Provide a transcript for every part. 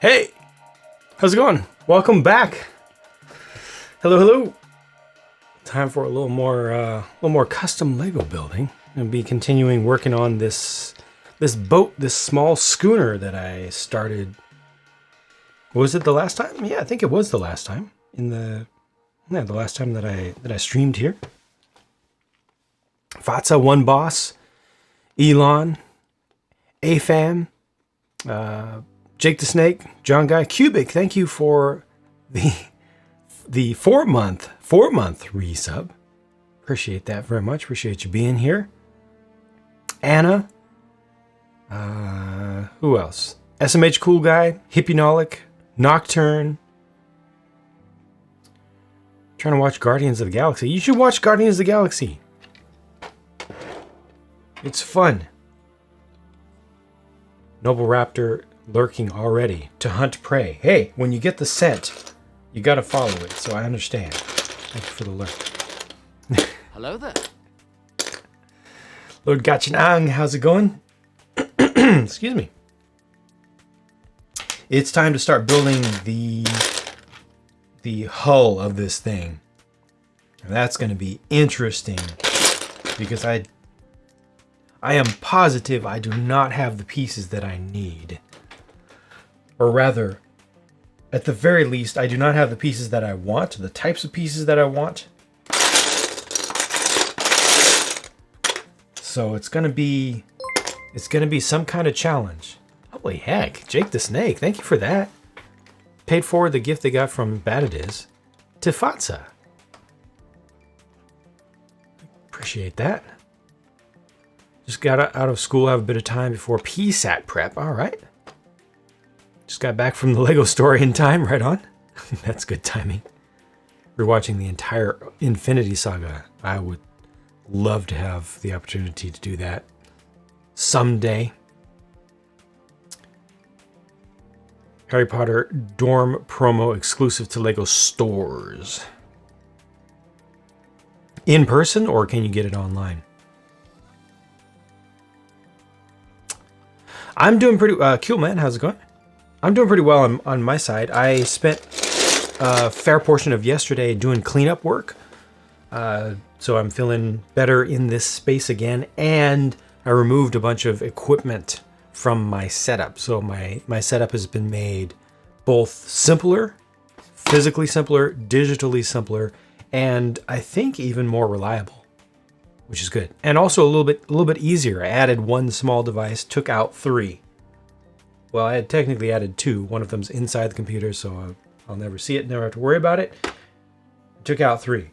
Hey, how's it going? Welcome back. Hello, hello. Time for a little more custom Lego building. I'll be continuing working on this boat, this small schooner that I started. Was it the last time? Yeah, I think it was the last time. The last time that I streamed here. Fatsa, One Boss, Elon, AFAM, Jake the Snake, John Guy, Cubic. Thank you for the 4-month resub. Appreciate that very much. Appreciate you being here. Anna. Who else? SMH Cool Guy, Hippie Nocturne. Trying to watch Guardians of the Galaxy. You should watch Guardians of the Galaxy. It's fun. Noble Raptor lurking already to hunt prey. Hey, when you get the scent, you gotta follow it, so I understand. Thank you for the lurk. Hello there. Lord Gachinang, how's it going? Excuse me. It's time to start building the hull of this thing. And that's going to be interesting because I am positive I do not have the pieces that I need. Or rather, at the very least, I do not have the pieces that I want, the types of pieces that I want. So it's going to be some kind of challenge. Holy heck, Jake the Snake, thank you for that. Paid forward the gift they got from Bad It Is to Fatsa. Appreciate that. Just got out of school, have a bit of time before PSAT prep. All right. Just got back from the Lego store in time, right on. That's good timing. We're watching the entire Infinity Saga. I would love to have the opportunity to do that someday. Harry Potter dorm promo exclusive to Lego stores. In person, or can you get it online? I'm doing pretty cool, man. How's it going? I'm doing pretty well on my side. I spent a fair portion of yesterday doing cleanup work. So I'm feeling better in this space again. And I removed a bunch of equipment from my setup. So my setup has been made both simpler, physically simpler, digitally simpler, and I think even more reliable, which is good. And also a little bit easier. I added one small device, took out 3. Well, I had technically added 2. One of them's inside the computer, so I'll never see it, never have to worry about it. Took out 3.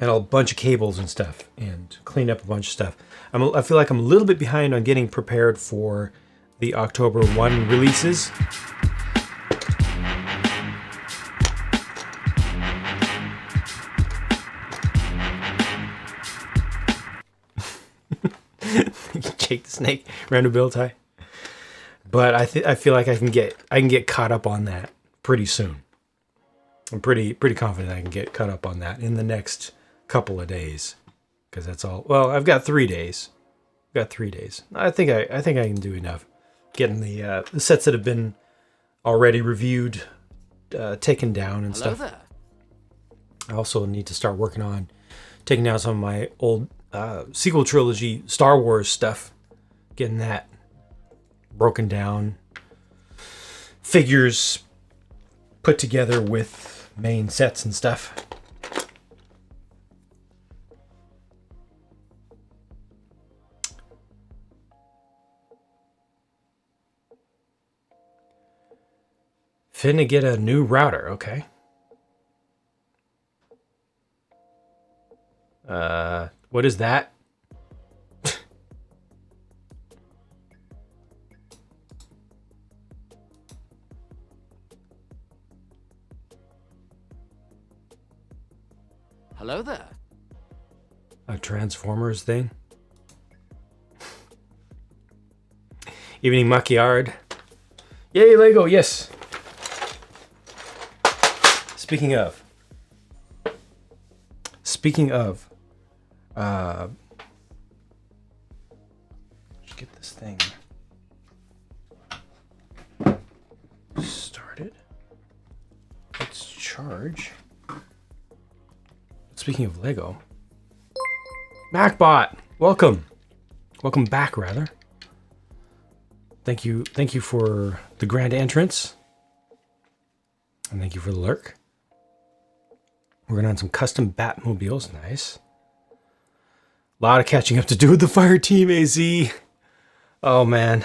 And a bunch of cables and stuff, and cleaned up a bunch of stuff. I feel like I'm a little bit behind on getting prepared for the October 1 releases. Jake the Snake, random bill tie. But I feel like I can get caught up on that pretty soon. I'm pretty confident I can get caught up on that in the next couple of days, because that's all. Well, I've got 3 days. I think I can do enough. Getting the sets that have been already reviewed, taken down and stuff. There. I also need to start working on taking down some of my old sequel trilogy Star Wars stuff. Getting that broken down. Figures put together with main sets and stuff. Finna get a new router, okay. What is that? Hello there. A Transformers thing? Evening Macchiard. Yay, Lego, yes. Speaking of, let's get this thing started. Let's charge. Speaking of Lego, MacBot, welcome back, rather. Thank you for the grand entrance, and thank you for the lurk. We're gonna have some custom Batmobiles. Nice. A lot of catching up to do with the fire team, AZ. Oh man.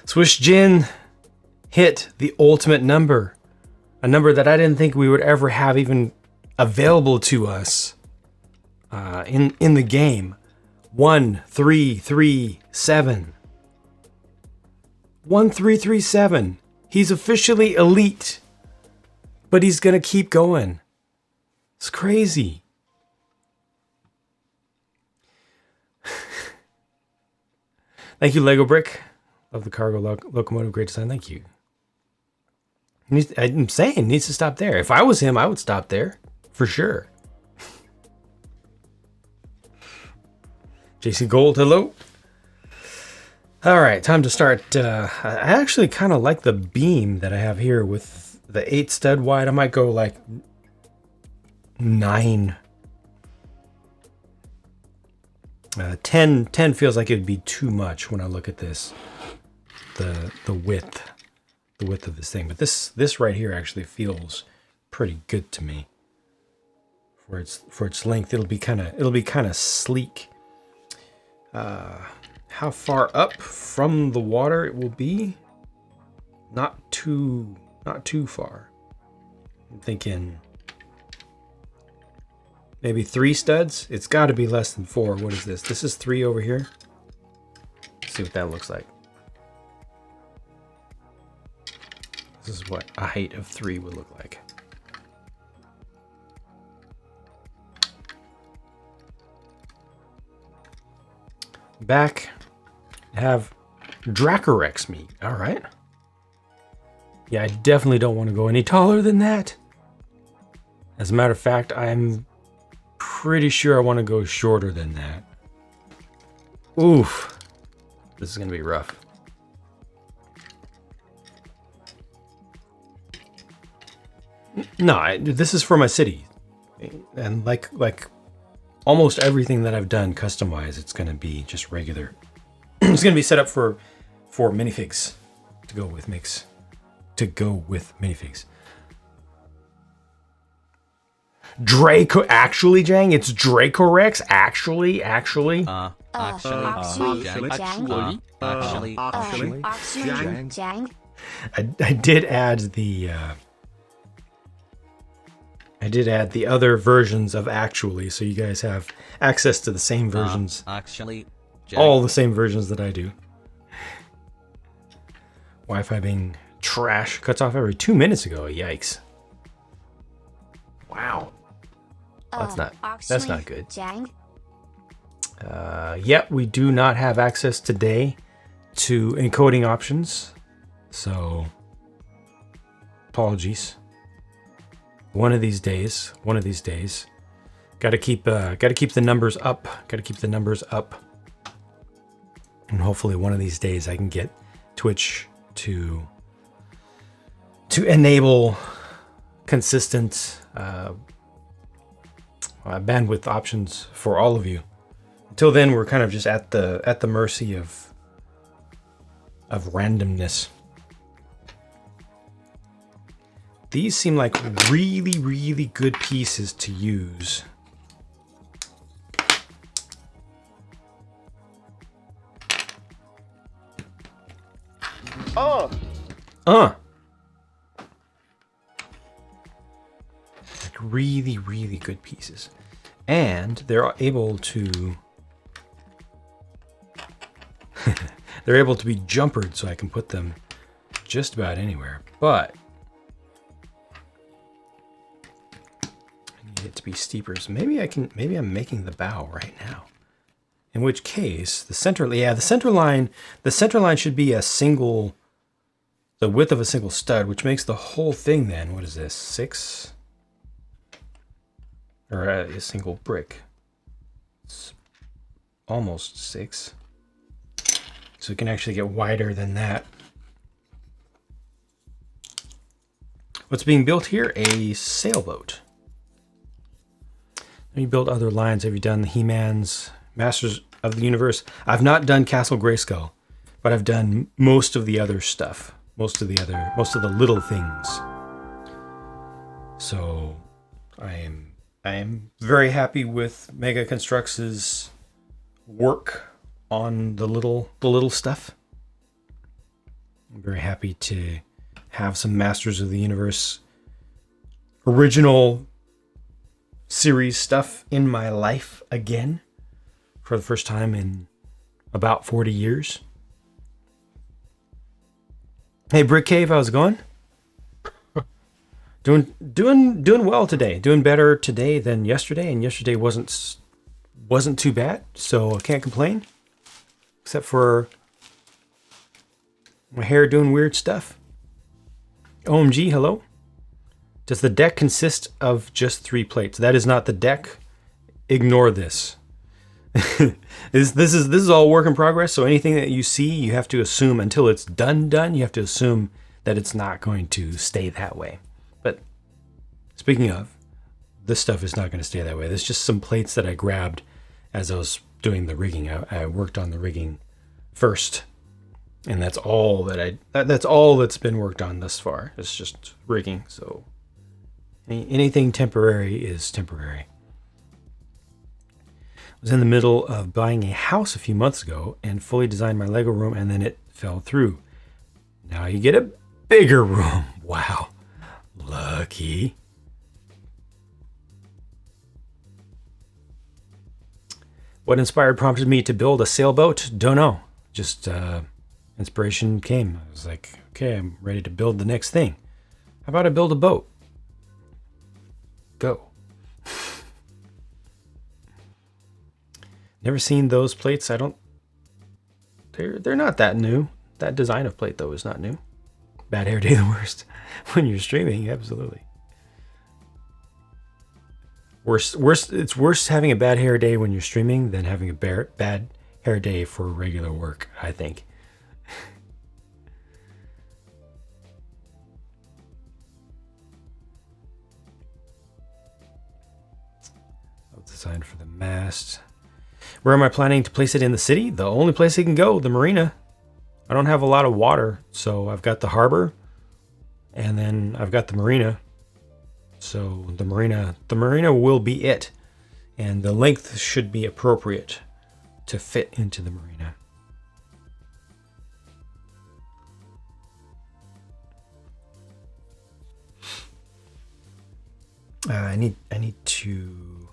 Swish Jin hit the ultimate number. A number that I didn't think we would ever have even available to us in the game. 1337. 1337. He's officially elite, but he's gonna keep going. It's crazy. Thank you, Lego Brick. Love the cargo locomotive. Great design. Thank you. I'm saying it needs to stop there. If I was him, I would stop there for sure. JC Gold, hello. All right, time to start. I actually kind of like the beam that I have here with the 8 stud wide. I might go like 9. 10 feels like it would be too much when I look at this. The width of this thing, but this right here actually feels pretty good to me. For its length, it'll be kind of sleek. How far up from the water it will be? Not too far. I'm thinking maybe 3 studs. It's got to be less than 4. What is this? This is 3 over here. Let's see what that looks like. This is what a height of 3 would look like. Back, have Dracorex meat. All right. Yeah, I definitely don't want to go any taller than that. As a matter of fact, I'm pretty sure I want to go shorter than that. Oof. This is going to be rough. No, this is for my city. And like almost everything that I've done custom-wise, it's going to be just regular. It's going to be set up for minifigs to go with minifigs. Actually, Jang, it's Dracorex. Actually. Jang. I did add the other versions of Actually, so you guys have access to the same versions. All the same versions that I do. Wi-Fi being trash. Cuts off every 2 minutes ago. Yikes. Wow. That's not good. Yep, we do not have access today to encoding options. So apologies. One of these days. Got to keep the numbers up. And hopefully one of these days I can get Twitch to enable consistent bandwidth options for all of you. Until then, we're kind of just at the mercy of randomness. These seem like really, really good pieces to use. Like really, really good pieces. And they're able to they're able to be jumpered, so I can put them just about anywhere. But I need it to be steeper. So maybe I'm making the bow right now. In which case, the center line should be the width of a single stud, which makes the whole thing then, what is this, 6? Or a single brick. It's almost 6. So we can actually get wider than that. What's being built here? A sailboat. Have you built other lines? Have you done the He-Man's, Masters of the Universe? I've not done Castle Grayskull, but I've done most of the other stuff. Most of the little things. So I am very happy with Mega Constructs' work on the little stuff. I'm very happy to have some Masters of the Universe original series stuff in my life again for the first time in about 40 years. Hey, Brick Cave, how's it going? Doing well today. Doing better today than yesterday, and yesterday wasn't too bad, so I can't complain. Except for my hair doing weird stuff. OMG, hello. Does the deck consist of just 3 plates? That is not the deck. Ignore this. This is all work in progress, so anything that you see, you have to assume until it's done, you have to assume that it's not going to stay that way. But speaking of, this stuff is not going to stay that way. There's just some plates that I grabbed as I was doing the rigging. I worked on the rigging first, and that's all that's been worked on thus far. It's just rigging, so anything temporary is temporary. I was in the middle of buying a house a few months ago and fully designed my Lego room, and then it fell through. Now you get a bigger room. Wow. Lucky. What prompted me to build a sailboat? Don't know. Just inspiration came. I was like, okay, I'm ready to build the next thing. How about I build a boat? Go. Never seen those plates. They're not that new. That design of plate though is not new. Bad hair day the worst. When you're streaming, absolutely. It's worse having a bad hair day when you're streaming than having a bad hair day for regular work, I think. Designed for the mast. Where am I planning to place it in the city? The only place it can go, the marina. I don't have a lot of water, so I've got the harbor, and then I've got the marina. So the marina will be it, and the length should be appropriate to fit into the marina. I need to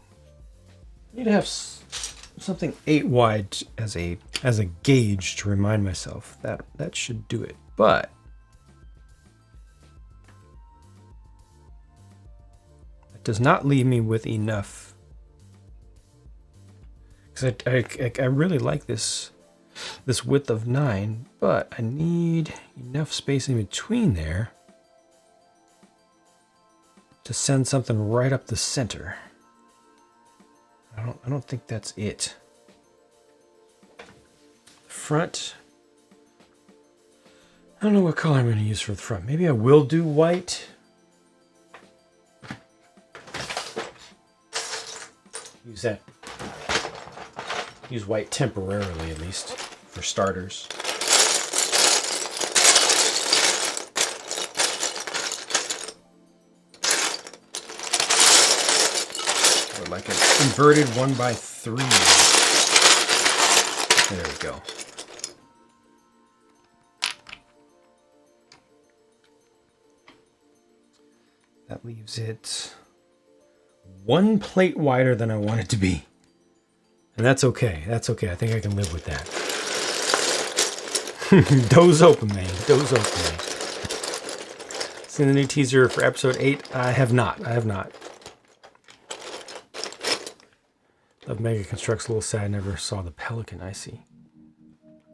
have something 8 wide as a gauge to remind myself that should do it. But it does not leave me with enough, because I really like this width of 9, but I need enough space in between there to send something right up the center. I don't think that's it. Front. I don't know what color I'm going to use for the front. Maybe I will do white. Use that. Use white temporarily, at least, for starters. Or like an inverted 1x3. There we go. That leaves it 1 plate wider than I want it to be. And that's okay. That's okay. I think I can live with that. Doze open, man. Doze open, man. Seen the new teaser for episode 8? I have not. Love Mega Constructs. A little sad I never saw the Pelican. I see.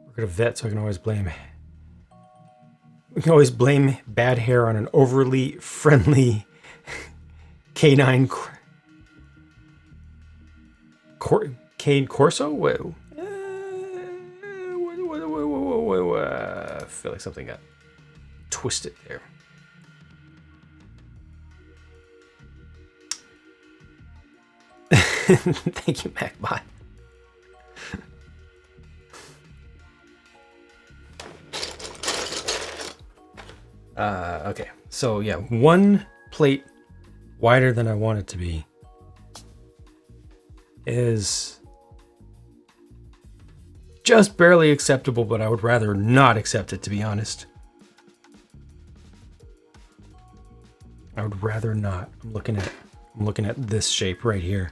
Work at a vet, so I can always blame. We can always blame bad hair on an overly friendly canine cane Corso? Whoa. I feel like something got twisted there. Thank you, MacBot. Okay, so yeah, 1 plate wider than I want it to be is just barely acceptable, but I would rather not accept it, to be honest. I would rather not. I'm looking at this shape right here.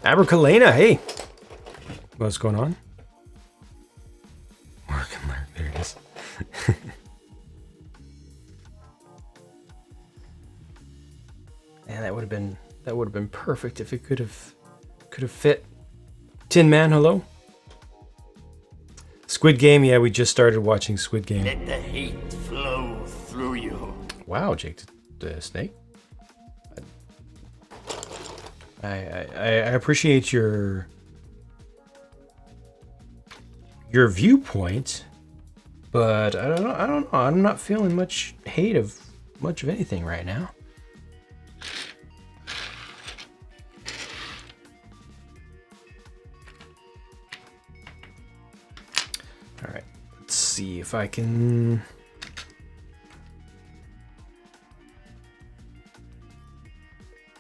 Abracalena, hey, what's going on? Work and learn. There it is. Man, that would have been perfect if it could have fit. Tin Man, hello. Squid Game, yeah, we just started watching Squid Game. Let the hate flow through you. Wow, Jake the Snake. I appreciate your viewpoint, but I don't know. I'm not feeling much hate of much of anything right now. All right, let's see if I can.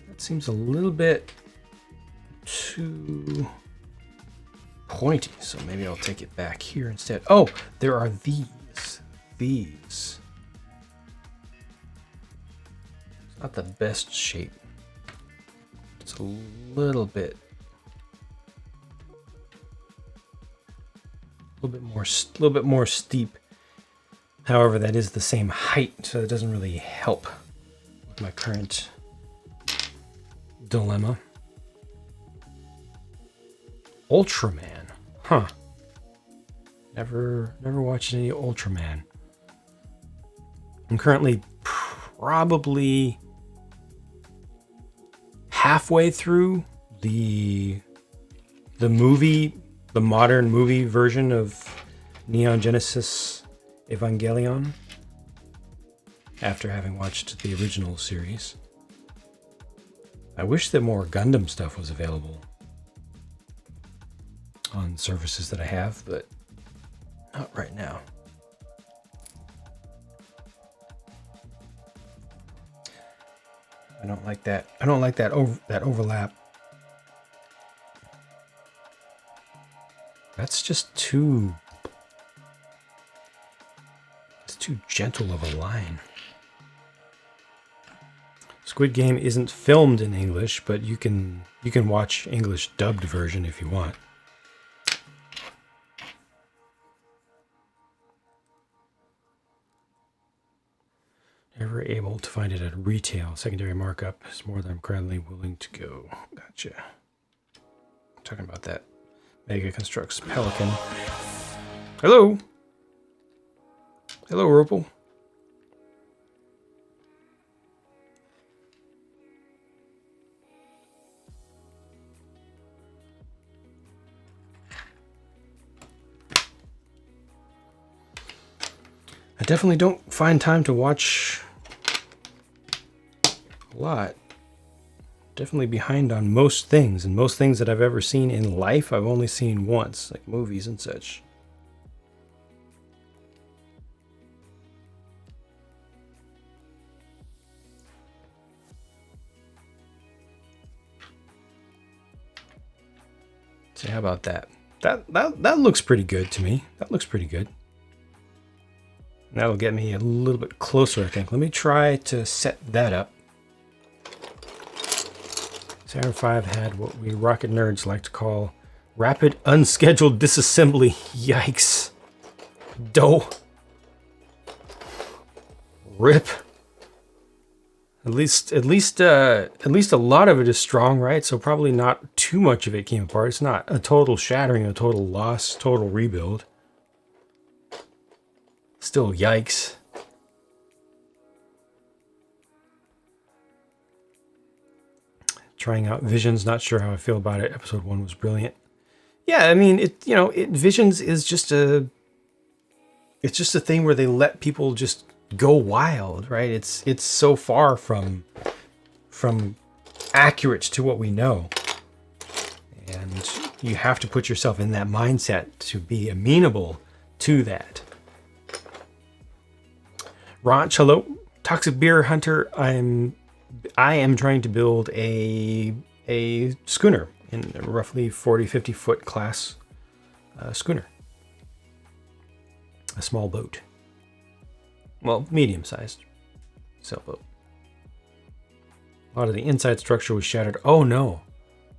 That seems a little bit too pointy, so maybe I'll take it back here instead. Oh, there are these. not the best shape. It's a little bit more steep. However, that is the same height, so it doesn't really help with my current dilemma. Ultraman, huh? Never watched any Ultraman. I'm currently probably halfway through the movie, the modern movie version of Neon Genesis Evangelion, after having watched the original series. I wish that more Gundam stuff was available on services that I have, but not right now. I don't like that. I don't like that overlap. That's just too... it's too gentle of a line. Squid Game isn't filmed in English, but you can watch English dubbed version if you want. Never able to find it at retail. Secondary markup is more than I'm currently willing to go. Gotcha. Talking about that. Mega Constructs Pelican. Hello. Hello, Rupal. I definitely don't find time to watch a lot. Definitely behind on most things, and most things that I've ever seen in life I've only seen once, like movies and such. So how about that? That looks pretty good to me. That looks pretty good. That'll get me a little bit closer, I think. Let me try to set that up. Saturn V had what we rocket nerds like to call rapid unscheduled disassembly. Yikes. Dough. Rip. At least a lot of it is strong, right? So probably not too much of it came apart. It's not a total shattering, a total loss, total rebuild. Still, yikes. Trying out Visions, not sure how I feel about it. Episode 1 was brilliant. Yeah, I mean, Visions is just a thing where they let people just go wild, right? It's so far from accurate to what we know. And you have to put yourself in that mindset to be amenable to that. Ranch, hello. Toxic Beer Hunter, I am trying to build a schooner in a roughly 40-50 foot class schooner. A small boat. Well, medium-sized sailboat. A lot of the inside structure was shattered. Oh no.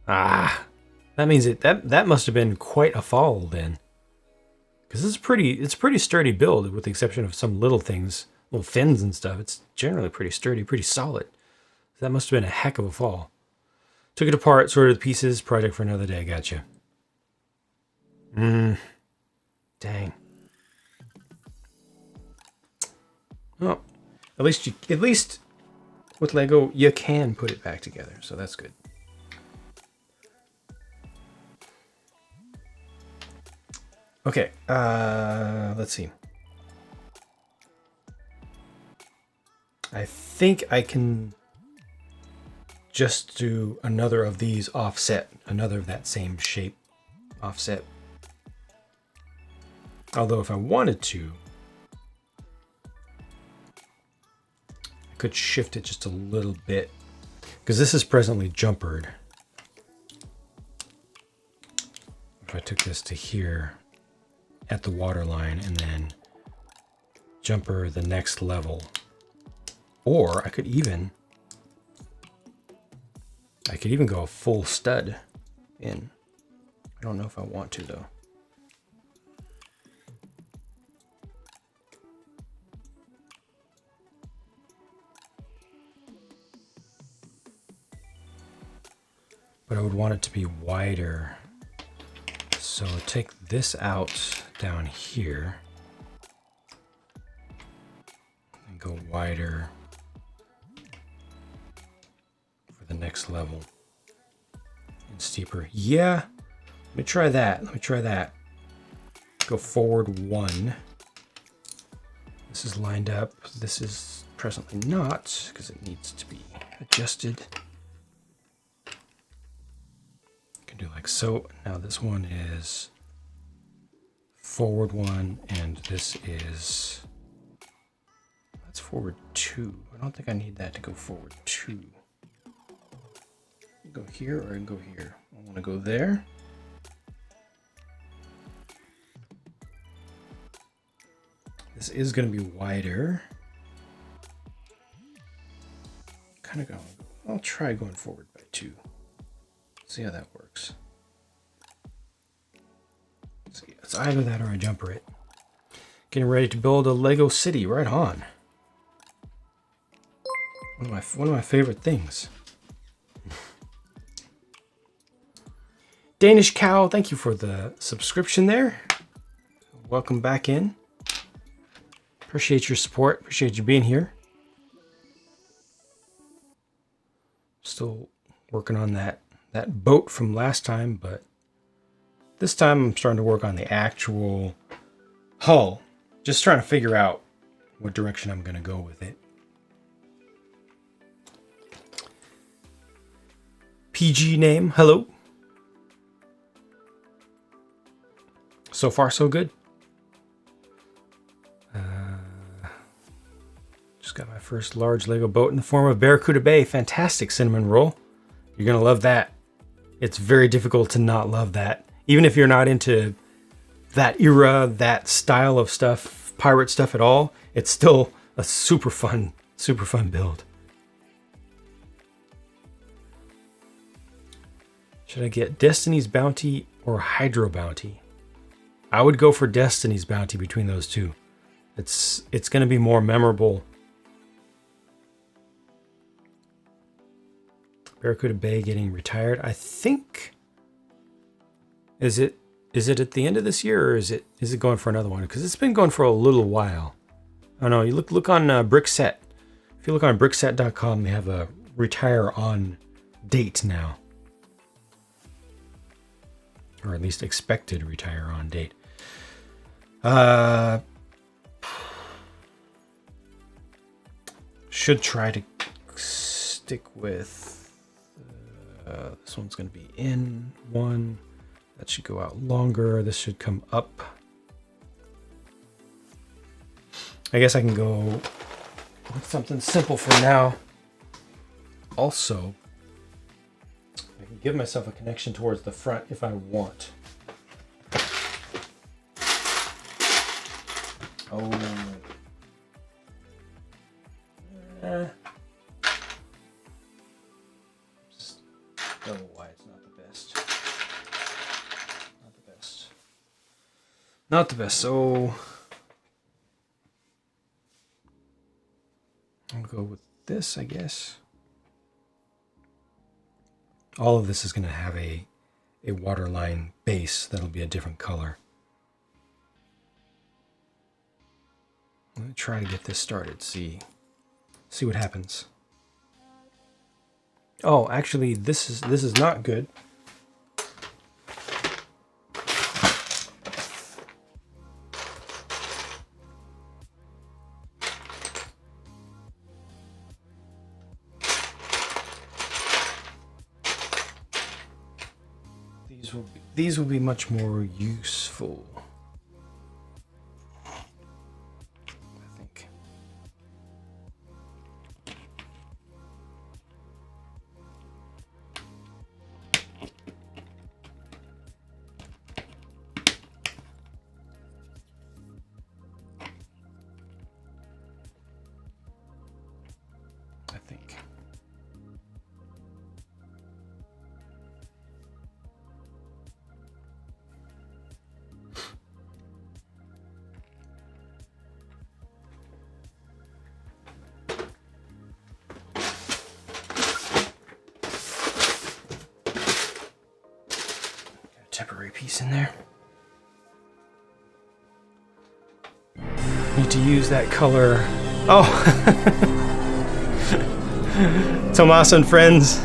That means that must have been quite a fall then. Because it's a pretty sturdy build, with the exception of some little things, little fins and stuff. It's generally pretty sturdy, pretty solid. That must have been a heck of a fall. Took it apart, sorted the pieces, project for another day. Gotcha. Dang. Well, at least with Lego you can put it back together, so that's good. Okay, let's see. I think I can just do another of these offset, another of that same shape offset. Although if I wanted to, I could shift it just a little bit, because this is presently jumpered. If I took this to here at the water line and then jumper the next level, or I could even I could even go a full stud in. I don't know if I want to though. But I would want it to be wider. So take this out down here and go wider for the next level and steeper. Yeah, let me try that. Let me try that. Go forward 1. This is lined up. This is presently not because it needs to be adjusted. Do like so. Now this one is forward 1 and this is, that's forward 2. I don't think I need that to go forward 2. Go here or I can go here. I want to go there. This is going to be wider. Kind of going, I'll try going forward by 2. See how that works. See, it's either that or I jumper it. Getting ready to build a Lego city. Right on. One of my favorite things. Danish Cow, thank you for the subscription there. Welcome back in. Appreciate your support. Appreciate you being here. Still working on that boat from last time, but this time I'm starting to work on the actual hull. Just trying to figure out what direction I'm going to go with it. PG name, hello. So far, so good. Just got my first large Lego boat in the form of Barracuda Bay. Fantastic cinnamon roll. You're going to love that. It's very difficult to not love that. Even if you're not into that era, that style of stuff, pirate stuff at all, it's still a super fun build. Should I get Destiny's Bounty or Hydro Bounty? I would go for Destiny's Bounty between those two. It's going to be more memorable. Barracuda Bay getting retired. I think, is it at the end of this year or is it going for another one? Because it's been going for a little while. I don't know. You look on Brickset. If you look on brickset.com, they have a retire on date now, or at least expected retire on date. Should try to stick with. This one's going to be in 1. That should go out longer. This should come up. I guess I can go with something simple for now. Also, I can give myself a connection towards the front if I want. Oh. Double wide, it's not the best. Not the best, so I'll go with this, I guess. All of this is going to have a waterline base that'll be a different color. Let me try to get this started, see what happens. Oh, actually, this is not good. These will be much more useful. I think. temporary piece in there. Need to use that color. Oh! Tomas and friends,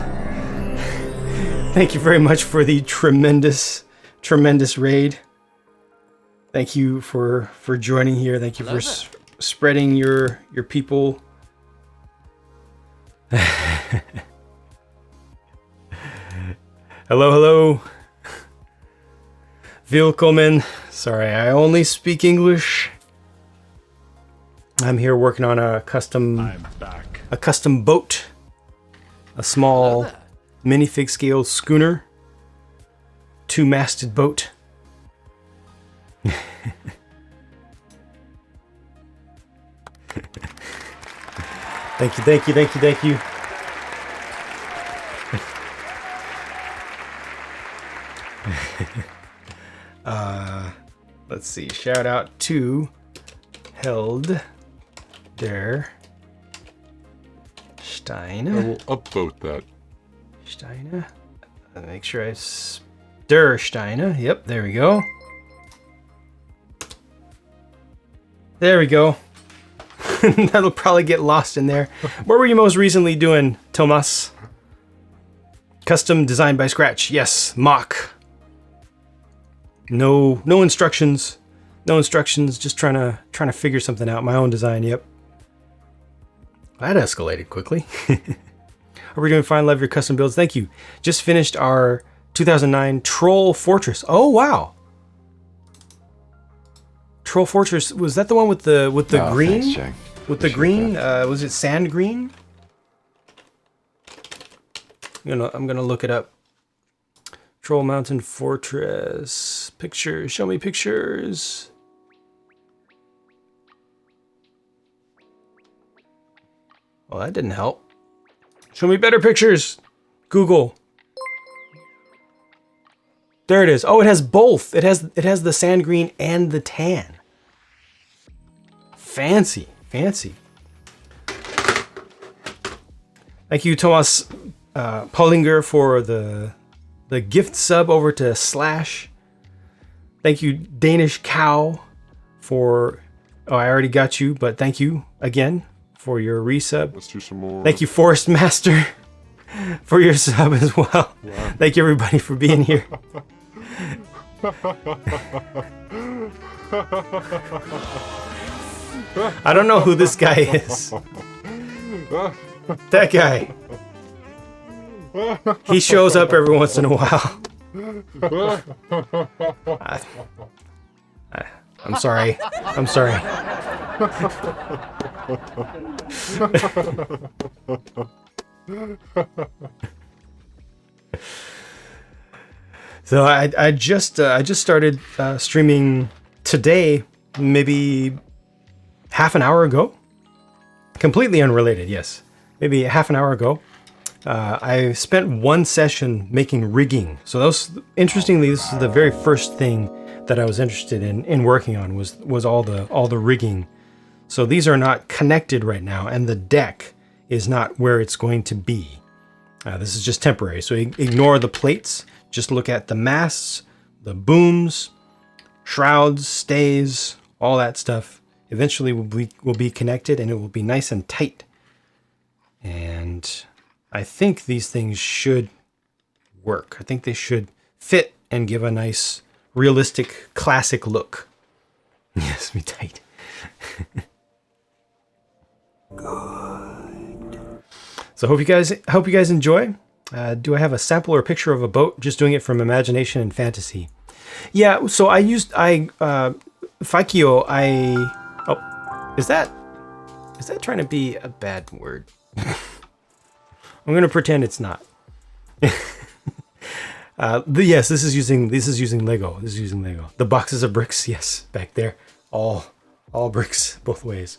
thank you very much for the tremendous raid. Thank you for joining here. Thank you for spreading your people. Hello. Willkommen. Sorry, I only speak English. I'm here working on a custom boat, a small minifig scale schooner, 2-masted boat. Thank you. Let's see. Shout out to Held der Stein. I will upvote that. Steine. Make sure I der Steine. Yep, there we go. There we go. That'll probably get lost in there. What were you most recently doing, Tomas? Custom designed by scratch. Yes, mock. No instructions. No instructions. Just trying to figure something out. My own design. Yep. That escalated quickly. Are we doing fine? Love your custom builds. Thank you. Just finished our 2009 Troll Fortress. Oh wow. Troll Fortress, was that the one with the green? Thanks, Jack. With the green? Was it sand green? I'm gonna look it up. Troll Mountain Fortress. Pictures. Show me pictures. Well, that didn't help. Show me better pictures. Google. There it is. Oh, it has both. It has the sand green and the tan. Fancy. Thank you, Thomas Paulinger, for the gift sub over to Slash. Thank you, Danish Cow, for... Oh, I already got you, but thank you again for your resub. Let's do some more. Thank you, Forest Master, for your sub as well. Wow. Thank you, everybody, for being here. I don't know who this guy is. That guy. He shows up every once in a while. I'm sorry. So I just started streaming today, maybe half an hour ago. Completely unrelated, yes. Maybe half an hour ago. I spent one session making rigging. So interestingly, this is the very first thing that I was interested in working on was all the rigging. So these are not connected right now, and the deck is not where it's going to be. This is just temporary. So ignore the plates. Just look at the masts, the booms, shrouds, stays, all that stuff. Eventually will be connected, and it will be nice and tight. And I think these things should work. I think they should fit and give a nice, realistic, classic look. Yes, be tight. Good. So hope you guys enjoy. Do I have a sample or a picture of a boat? Just doing it from imagination and fantasy. Yeah. So Fakio. Oh, is that trying to be a bad word? I'm gonna pretend it's not. Yes, this is using Lego. This is using Lego. The boxes of bricks, yes, back there, all bricks both ways.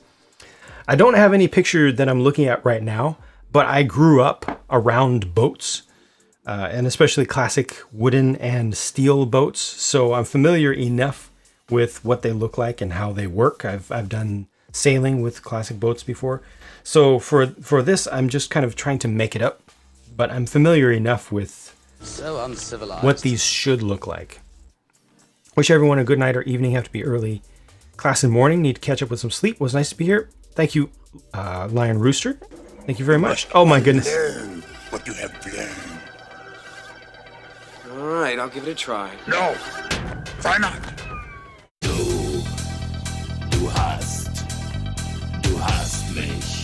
I don't have any picture that I'm looking at right now, but I grew up around boats, and especially classic wooden and steel boats. So I'm familiar enough with what they look like and how they work. I've done sailing with classic boats before. So for this, I'm just kind of trying to make it up, but I'm familiar enough with so uncivilized what these should look like. Wish everyone a good night or evening. Have to be early class in the morning. Need to catch up with some sleep. Was nice to be here. Thank you, Lion Rooster. Thank you very much. Oh my goodness. Learn what you have learned. All right, I'll give it a try. No, try not. Du hast mich.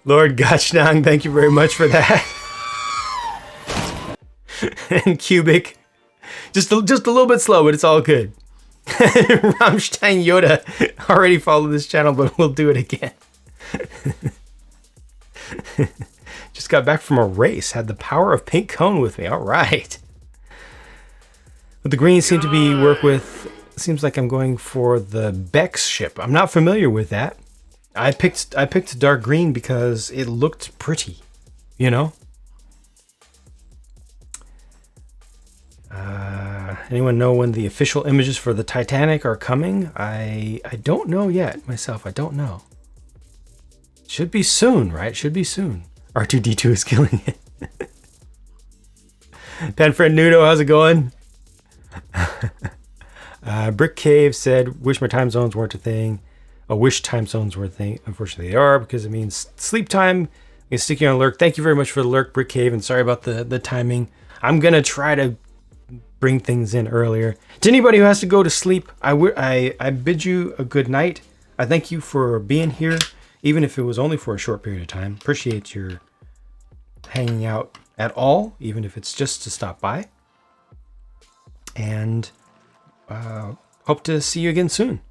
Lord Gachnang, thank you very much for that. And Cubic, just a little bit slow, but it's all good. Rammstein Yoda already followed this channel, but we'll do it again. Just got back from a race. Had the power of pink cone with me. All right. But the greens seem to be work with. Seems like I'm going for the Bex ship. I'm not familiar with that. I picked dark green because it looked pretty, you know. Anyone know when the official images for the Titanic are coming? I don't know yet myself. I don't know. Should be soon, right? Should be soon. R2D2 is killing it. Panfred Nudo, how's it going? Brick Cave said, wish my time zones weren't a thing. I wish time zones were a thing. Unfortunately, they are because it means sleep time. I can stick you on lurk. Thank you very much for the lurk, Brick Cave, and sorry about the timing. I'm going to try to bring things in earlier. To anybody who has to go to sleep, I bid you a good night. I thank you for being here, even if it was only for a short period of time. Appreciate your hanging out at all, even if it's just to stop by. And hope to see you again soon.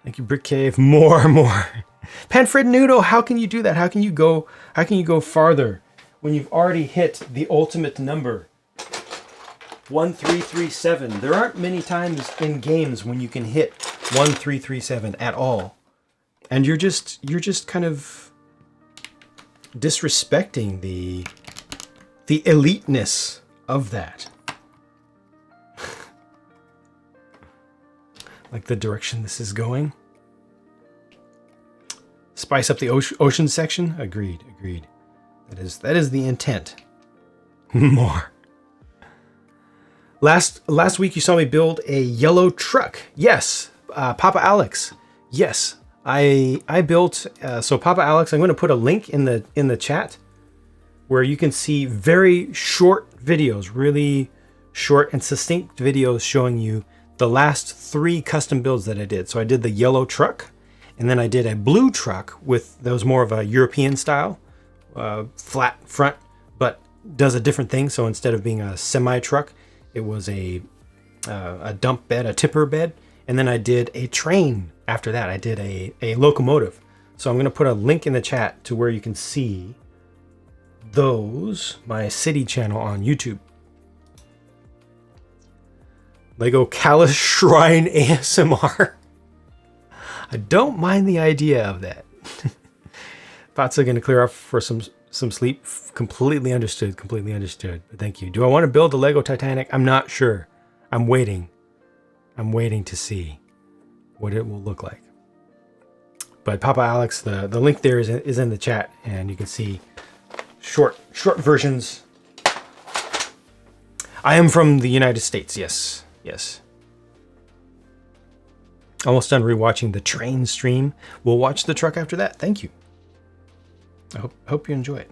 Thank you, Brick Cave. More. Panfred Nudo, how can you do that? How can you go farther when you've already hit the ultimate number? 1337. There aren't many times in games when you can hit 1337 at all. And you're just kind of disrespecting the eliteness of that. Like the direction this is going. Spice up the ocean section. Agreed. That is the intent. More. Last week you saw me build a yellow truck. Yes, Papa Alex. Yes, I built. So Papa Alex, I'm going to put a link in the chat where you can see very short videos, really short and succinct videos showing you the last 3 custom builds that I did. So I did the yellow truck, and then I did a blue truck that was more of a European style, flat front, but does a different thing. So instead of being a semi truck, it was a dump bed, a tipper bed. And then I did a train after that. I did a locomotive. So I'm going to put a link in the chat to where you can see those, my city channel on YouTube. Lego Callus Shrine ASMR. I don't mind the idea of that. Thoughts are going to clear off for some sleep. Completely understood. But thank you. Do I want to build a Lego Titanic? I'm not sure. I'm waiting to see what it will look like. But Papa Alex, the link there is in the chat, and you can see short versions. I am from the United States. Yes. Almost done rewatching the train stream. We'll watch the truck after that. Thank you. I hope you enjoy it.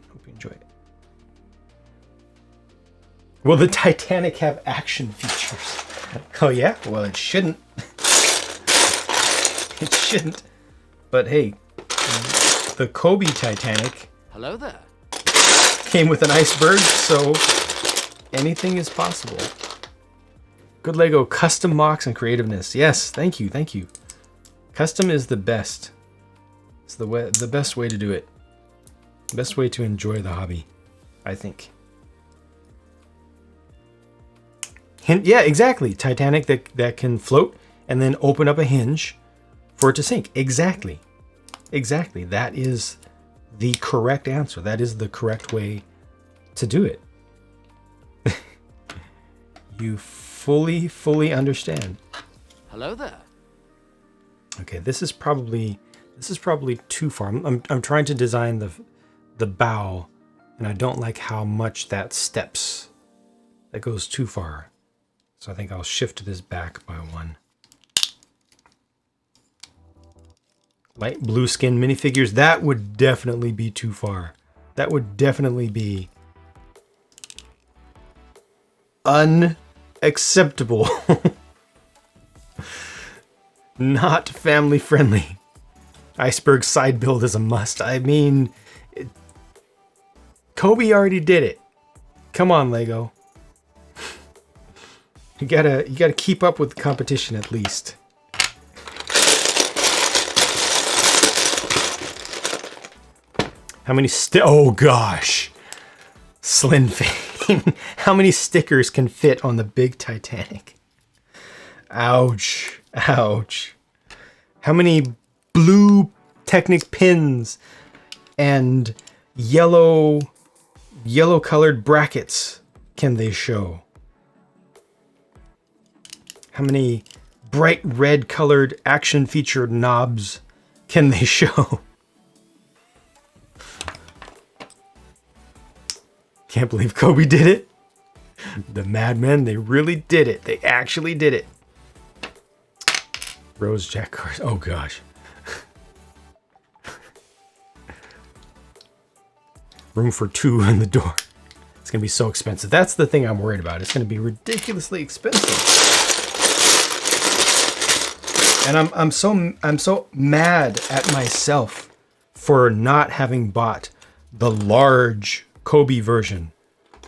Will the Titanic have action features? Oh yeah? Well, it shouldn't. It shouldn't. But hey, the Cobi Titanic. Hello there. Came with an iceberg, so anything is possible. Good Lego, custom mocs and creativeness. Yes, thank you. Custom is the best. It's the best way to do it. Best way to enjoy the hobby, I think. Yeah, exactly. Titanic that can float and then open up a hinge for it to sink. Exactly. That is the correct answer. That is the correct way to do it. You fully understand. Hello there. Okay, this is probably too far. I'm trying to design the bow, and I don't like how much that steps. That goes too far. So I think I'll shift this back by one. Light blue skin minifigures, that would definitely be too far. That would definitely be unacceptable. Not family friendly. Iceberg side build is a must. I mean, Cobi already did it. Come on, Lego. You gotta keep up with the competition at least. How many oh gosh. Slim Fane. How many stickers can fit on the big Titanic? Ouch. Ouch. How many blue Technic pins and yellow colored brackets can they show? How many bright red colored action featured knobs can they show? Can't believe Cobi did it. The madmen, they really did it. They actually did it. Rose Jack cars. Oh gosh. Room for two in the door. It's gonna be so expensive. That's the thing I'm worried about. It's gonna be ridiculously expensive. And I'm so mad at myself for not having bought the large Cobi version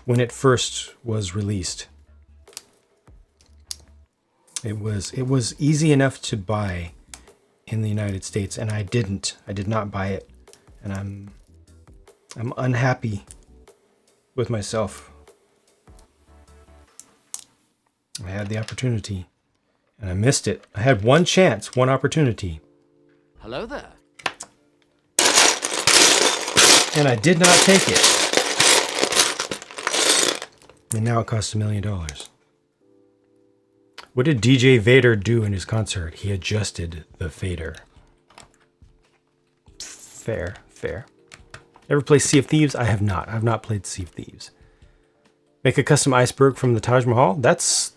when it first was released. It was easy enough to buy in the United States, and I did not buy it, and I'm unhappy with myself. I had the opportunity and I missed it. I had one chance, one opportunity. Hello there. And I did not take it. And now it costs $1 million. What did DJ Vader do in his concert? He adjusted the fader. Fair. Ever play Sea of Thieves? I have not. I've not played Sea of Thieves. Make a custom iceberg from the Taj Mahal? That's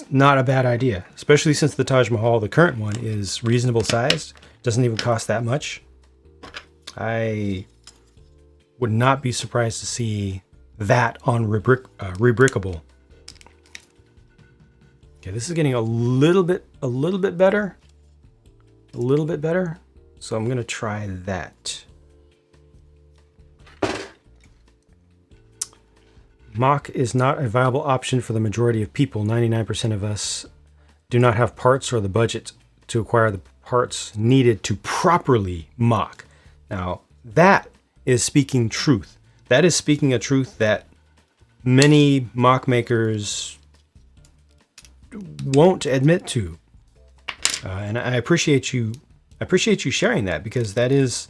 not a bad idea. Especially since the Taj Mahal, the current one, is reasonable sized. Doesn't even cost that much. I would not be surprised to see that on Rebrickable. Okay, this is getting a little bit better. A little bit better. So I'm gonna try that. Mock is not a viable option for the majority of people. 99% of us do not have parts or the budget to acquire the parts needed to properly mock. Now, that is speaking truth. That is speaking a truth that many mock makers won't admit to. And I appreciate you sharing that, because that's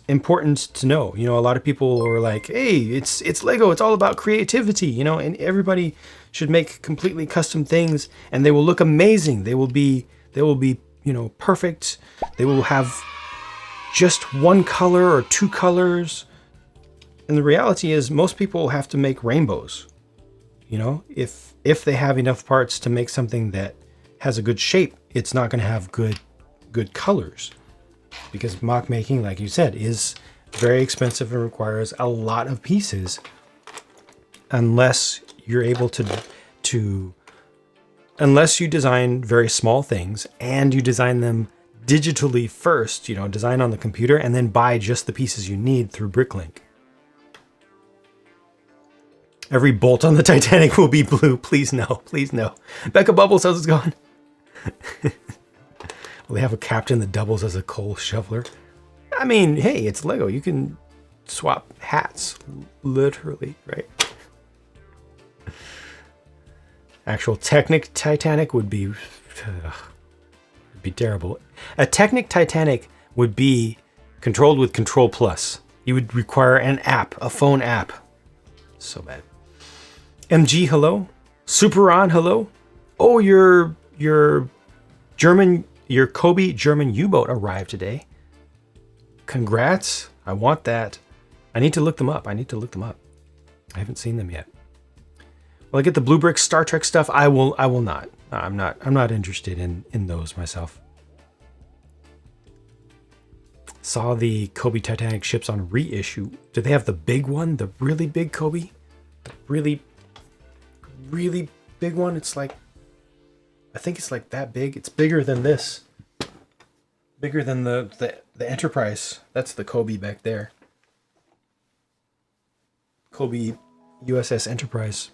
important to know. You know, a lot of people are like, hey, it's Lego, it's all about creativity, you know, and everybody should make completely custom things and they will look amazing. They will be, you know, perfect. They will have just one color or two colors. And the reality is most people have to make rainbows. You know, if they have enough parts to make something that has a good shape, it's not going to have good colors. Because mock making, like you said, is very expensive and requires a lot of pieces, unless you're able unless you design very small things and you design them digitally first, you know, design on the computer and then buy just the pieces you need through Bricklink. Every bolt on the Titanic will be blue. Please no, please no. Becca Bubbles, how's it going? Will they have a captain that doubles as a coal shoveler? I mean, hey, it's Lego. You can swap hats, literally, right? Actual Technic Titanic would be terrible. A Technic Titanic would be controlled with Control Plus. You would require an app, a phone app. So bad. MG, hello. Superon, hello. Oh, your Cobi German U-boat arrived today. Congrats. I want that. I need to look them up. I haven't seen them yet. Will I get the Blue Brick Star Trek stuff? I will not. I'm not interested in those myself. Saw the Cobi Titanic ships on reissue. Do they have the big one? The really big Cobi? The really, really big one? It's like, I think it's like that big. It's bigger than this. Bigger than the Enterprise. That's the Cobi back there. Cobi USS Enterprise.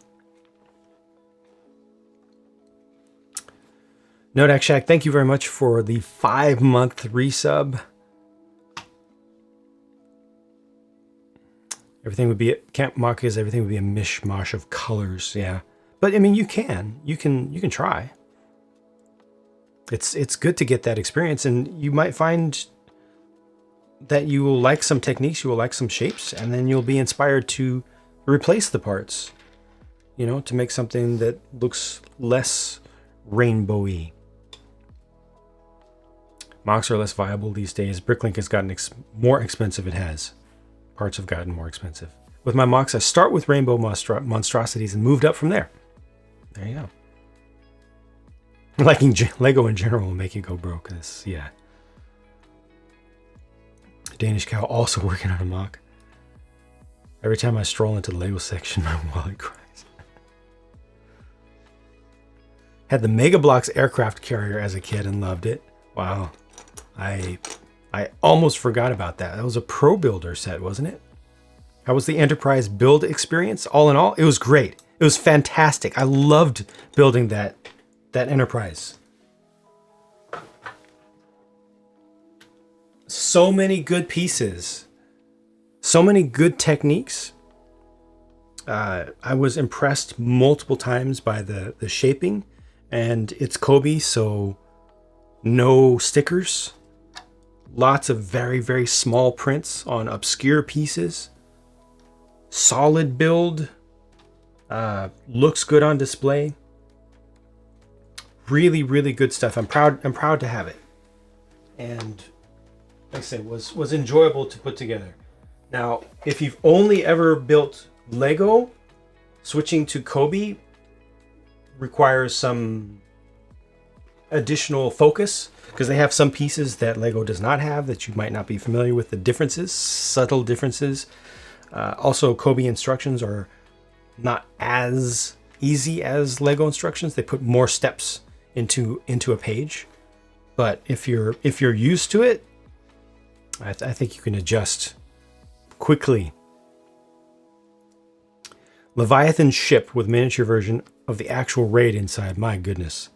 Nodak Shack, thank you very much for the 5-month resub. Everything would be Camp Maka's. Everything would be a mishmash of colors. Yeah, but I mean, you can try. It's good to get that experience, and you might find that you will like some techniques, you will like some shapes, and then you'll be inspired to replace the parts. You know, to make something that looks less rainbowy. Mocs are less viable these days. Bricklink has gotten more expensive. It has. Parts have gotten more expensive. With my mocs, I start with rainbow monstrosities and moved up from there. There you go. Liking Lego in general will make you go broke. Yeah. Danish Cow also working on a mock. Every time I stroll into the Lego section, my wallet cries. Had the Mega Bloks aircraft carrier as a kid and loved it. Wow. I almost forgot about that. That was a Pro Builder set, wasn't it? How was the Enterprise build experience? All in all, it was great. It was fantastic. I loved building that Enterprise. So many good pieces. So many good techniques. I was impressed multiple times by the shaping. And it's Cobi, so no stickers. Lots of very, very small prints on obscure pieces. Solid build. Looks good on display. Really, really good stuff. I'm proud to have it. And like I said, was enjoyable to put together. Now, if you've only ever built Lego, switching to Cobi requires some additional focus, because they have some pieces that Lego does not have that you might not be familiar with, the differences, subtle differences. Also, Cobi instructions are not as easy as Lego instructions. They put more steps into a page. But if you're used to it, I think you can adjust quickly. Leviathan ship with miniature version of the actual raid inside. My goodness.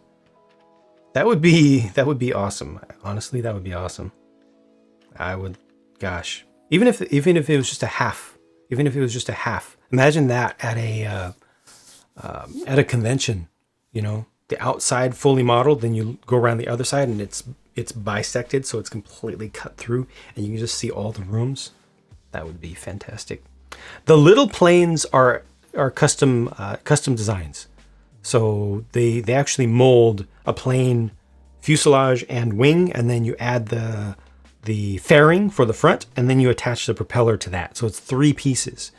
That would be awesome. Honestly, that would be awesome. Gosh. Even if it was just a half. Imagine that at a convention, you know, the outside fully modeled, then you go around the other side and it's bisected, so it's completely cut through and you can just see all the rooms. That would be fantastic. The little planes are custom designs. So they actually mold a plane fuselage and wing, and then you add the fairing for the front, and then you attach the propeller to that. So it's 3 pieces,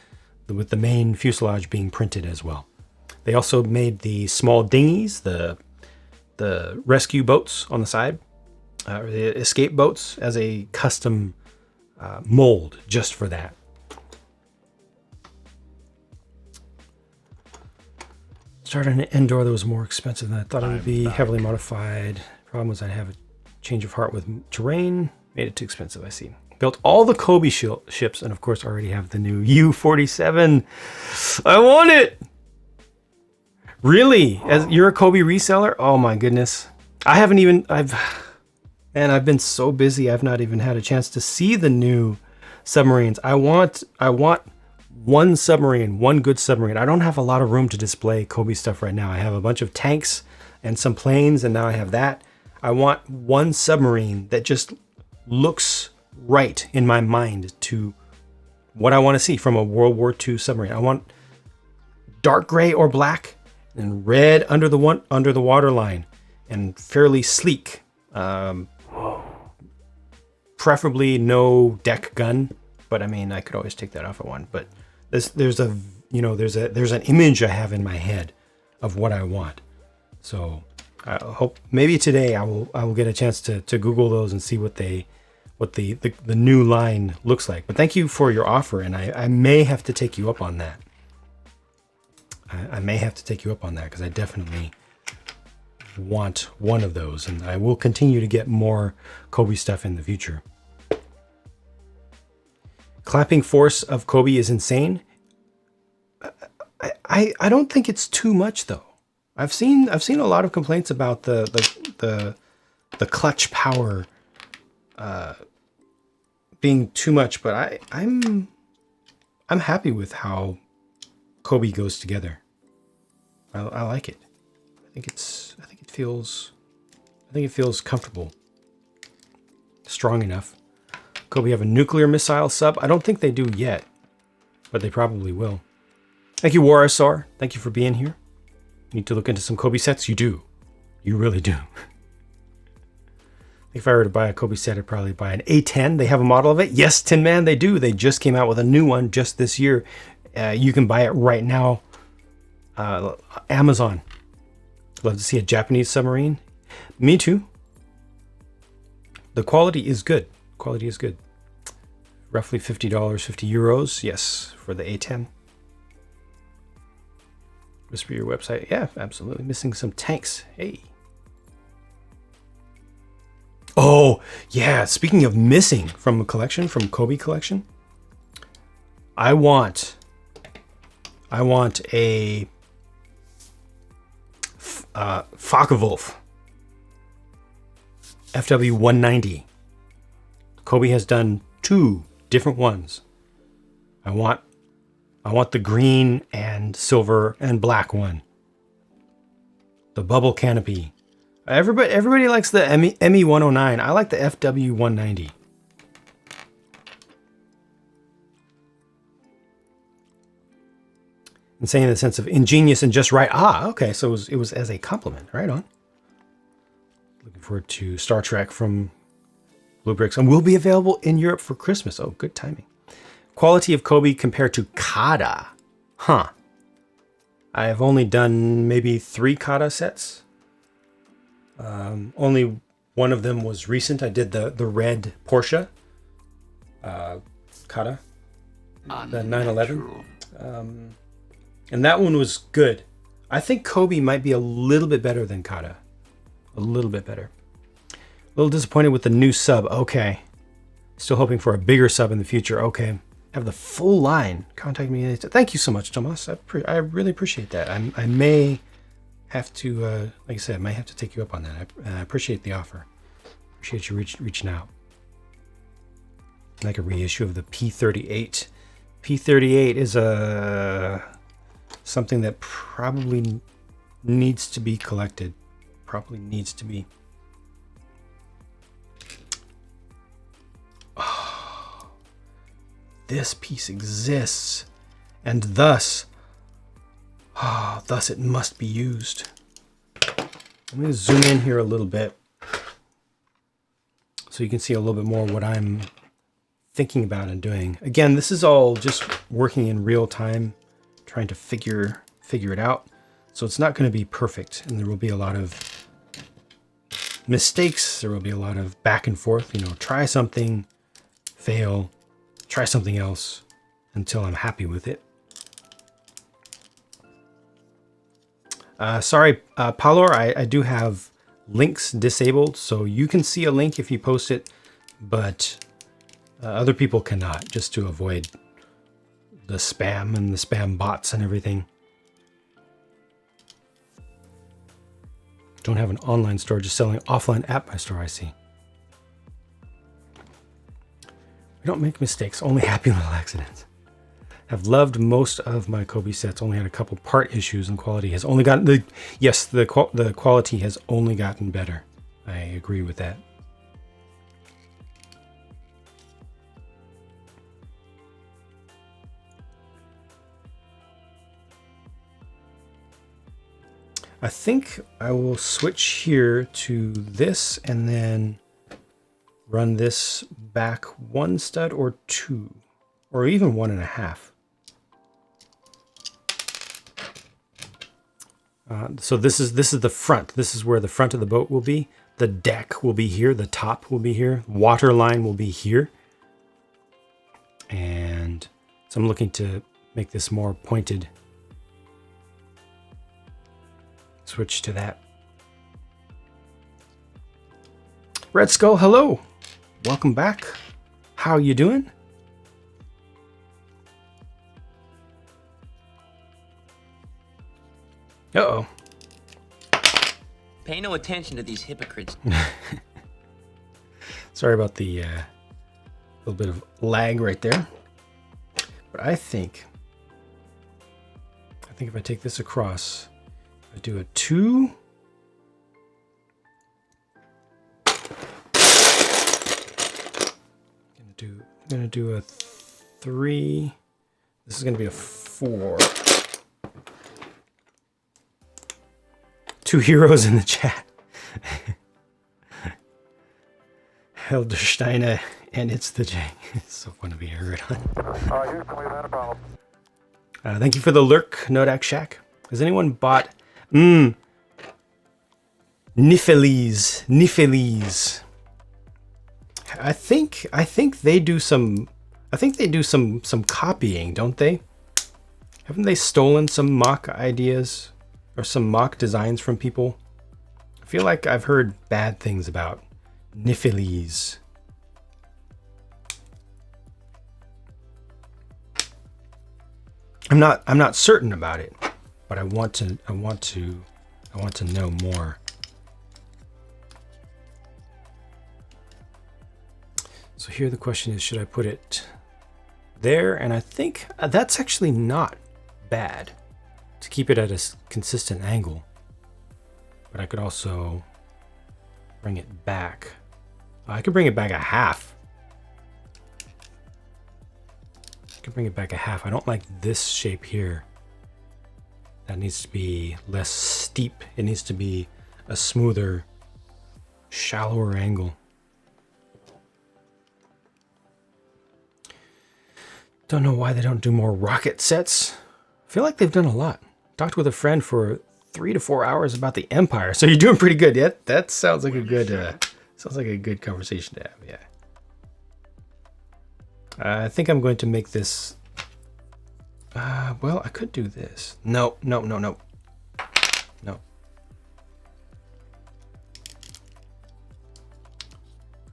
with the main fuselage being printed as well. They also made the small dinghies, the rescue boats on the side, or the escape boats, as a custom mold just for that. Started an indoor that was more expensive than I thought it would be. Heavily modified. Problem was I have a change of heart with terrain. Made it too expensive, I see. Built all the Cobi ships, and of course already have the new U-47. I want it! Really? As you're a Cobi reseller? Oh my goodness. I've been so busy, I've not even had a chance to see the new submarines. I want one submarine, one good submarine. I don't have a lot of room to display Cobi stuff right now. I have a bunch of tanks and some planes, and now I have that. I want one submarine that just looks right in my mind to what I want to see from a World War II submarine. I want dark gray or black and red under the water line and fairly sleek. Preferably no deck gun, but I mean I could always take that off at one. But there's an image I have in my head of what I want. So I hope maybe today I will get a chance to Google those and see what the new line looks like. But thank you for your offer, and I may have to take you up on that. I may have to take you up on that because I definitely want one of those, and I will continue to get more Cobi stuff in the future. Clamping force of Cobi is insane. I don't think it's too much though. I've seen a lot of complaints about the clutch power being too much, but I'm happy with how Cobi goes together. I like it. I think it feels comfortable, strong enough. Cobi have a nuclear missile sub. I don't think they do yet, but they probably will. Thank you, Warasaur. Thank you for being here. Need to look into some Cobi sets? You do. You really do. If I were to buy a Cobi set, I'd probably buy an A10. They have a model of it. Yes, Tin Man, they do. They just came out with a new one just this year. You can buy it right now. Amazon. Love to see a Japanese submarine. Me too. The quality is good. Quality is good. Roughly $50, 50 euros. Yes, for the A10. Whisper your website. Yeah, absolutely. Missing some tanks. Hey. Oh, yeah. Speaking of missing from a collection, from Cobi collection, I want a Focke-Wulf FW190. Cobi has done 2 different ones. I want the green and silver and black one. The bubble canopy. Everybody likes the ME109. I like the FW190. Insane in the sense of ingenious and just right. Ah, okay. So it was as a compliment. Right on. Looking forward to Star Trek from Blue Bricks, and will be available in Europe for Christmas. Oh, good timing. Quality of Cobi compared to Kata. Huh. I have only done maybe 3 Kata sets. Only one of them was recent. I did the red Porsche Kata, the 911. And that one was good. I think Cobi might be a little bit better than Kata. A little bit better. A little disappointed with the new sub. Okay. Still hoping for a bigger sub in the future. Okay. Have the full line. Contact me. Thank you so much, Tomas. I really appreciate that. I may have to, like I said, I might have to take you up on that. I appreciate the offer. Appreciate you reaching out. Like a reissue of the P38. P38 is something that probably needs to be collected. Probably needs to be. Oh, this piece exists, and thus it must be used. Let me zoom in here a little bit so you can see a little bit more what I'm thinking about and doing. Again, this is all just working in real time, trying to figure it out. So it's not going to be perfect, and there will be a lot of mistakes. There will be a lot of back and forth. Try something, fail, try something else until I'm happy with it. Sorry, Palor, I do have links disabled, so you can see a link if you post it, but other people cannot, just to avoid the spam and the spam bots and everything. Don't have an online store, just selling offline at my store, I see. We don't make mistakes, only happy little accidents. Have loved most of my Cobi sets, only had a couple part issues, and quality has only gotten the quality has only gotten better. I agree with that. I think I will switch here to this and then run this back 1 stud or 2, or even 1.5. So this is the front. This is where the front of the boat will be. The deck will be here. The top will be here. Water line will be here. And so I'm looking to make this more pointed. Switch to that. Red Skull, hello. Welcome back. How you doing? Uh-oh. Pay no attention to these hypocrites. Sorry about the little bit of lag right there. But I think if I take this across, I do a 2. I'm gonna do a 3. This is gonna be a 4. 2 heroes in the chat. Heldersteiner, and it's the J. It's so fun to be heard on. Thank you for the lurk, Nodak Shack. Has anyone bought Niffelis? I think they do some copying, don't they? Haven't they stolen some mock ideas or some mock designs from people? I feel like I've heard bad things about Niffelis. I'm not certain about it, but I want to know more. So here the question is, should I put it there? And I think that's actually not bad to keep it at a consistent angle. But I could also bring it back. I could bring it back a half. I could bring it back a half. I don't like this shape here. That needs to be less steep. It needs to be a smoother, shallower angle. Don't know why they don't do more rocket sets. I feel like they've done a lot. Talked with a friend for 3 to 4 hours about the Empire. So you're doing pretty good. Yeah, that sounds like a good conversation to have. Yeah. I think I'm going to make this. Well, I could do this. No.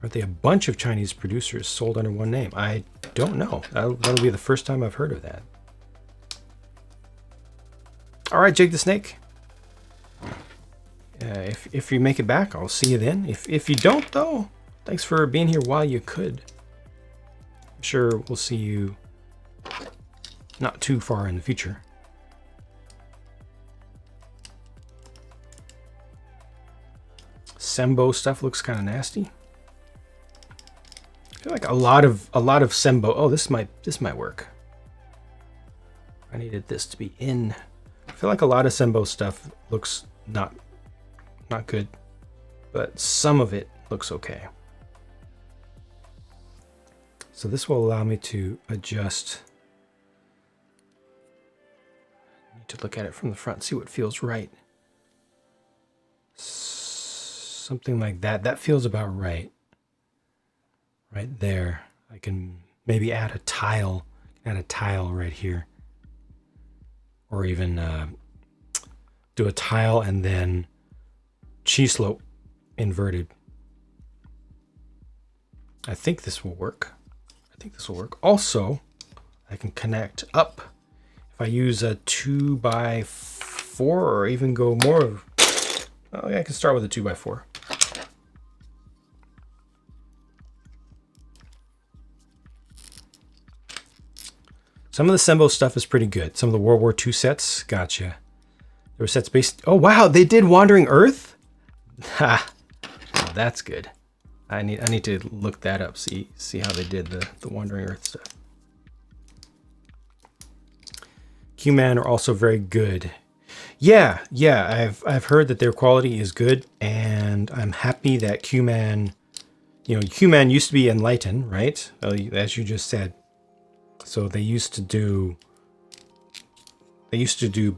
Are they a bunch of Chinese producers sold under one name? I don't know. That'll be the first time I've heard of that. All right, Jake the Snake. If you make it back, I'll see you then. If you don't, though, thanks for being here while you could. I'm sure we'll see you not too far in the future. Sembo stuff looks kind of nasty. I feel like a lot of Sembo. Oh, this might work. I needed this to be in. I feel like a lot of Sembo stuff looks not good, but some of it looks okay. So this will allow me to adjust. I need to look at it from the front, see what feels right. Something like that. That feels about right. Right there. I can maybe add a tile right here. Or even do a tile and then chi-slope inverted. I think this will work. Also, I can connect up. If I use a 2x4 or even go more. Oh, yeah, I can start with a 2x4. Some of the Sembo stuff is pretty good. Some of the World War II sets, gotcha. There were sets based. Oh wow, they did Wandering Earth. Ha, oh, that's good. I need to look that up. See how they did the Wandering Earth stuff. Q-Man are also very good. Yeah, I've heard that their quality is good, and I'm happy that Qman, Qman used to be Enlighten, right? As you just said. So they used to do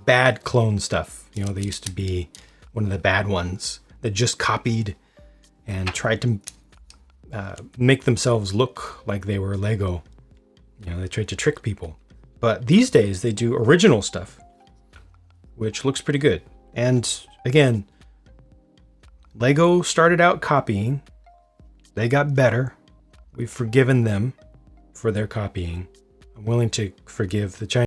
bad clone stuff. They used to be one of the bad ones that just copied and tried to make themselves look like they were Lego. They tried to trick people. But these days they do original stuff, which looks pretty good. And again, Lego started out copying. They got better. We've forgiven them for their copying. I'm willing to forgive the Chinese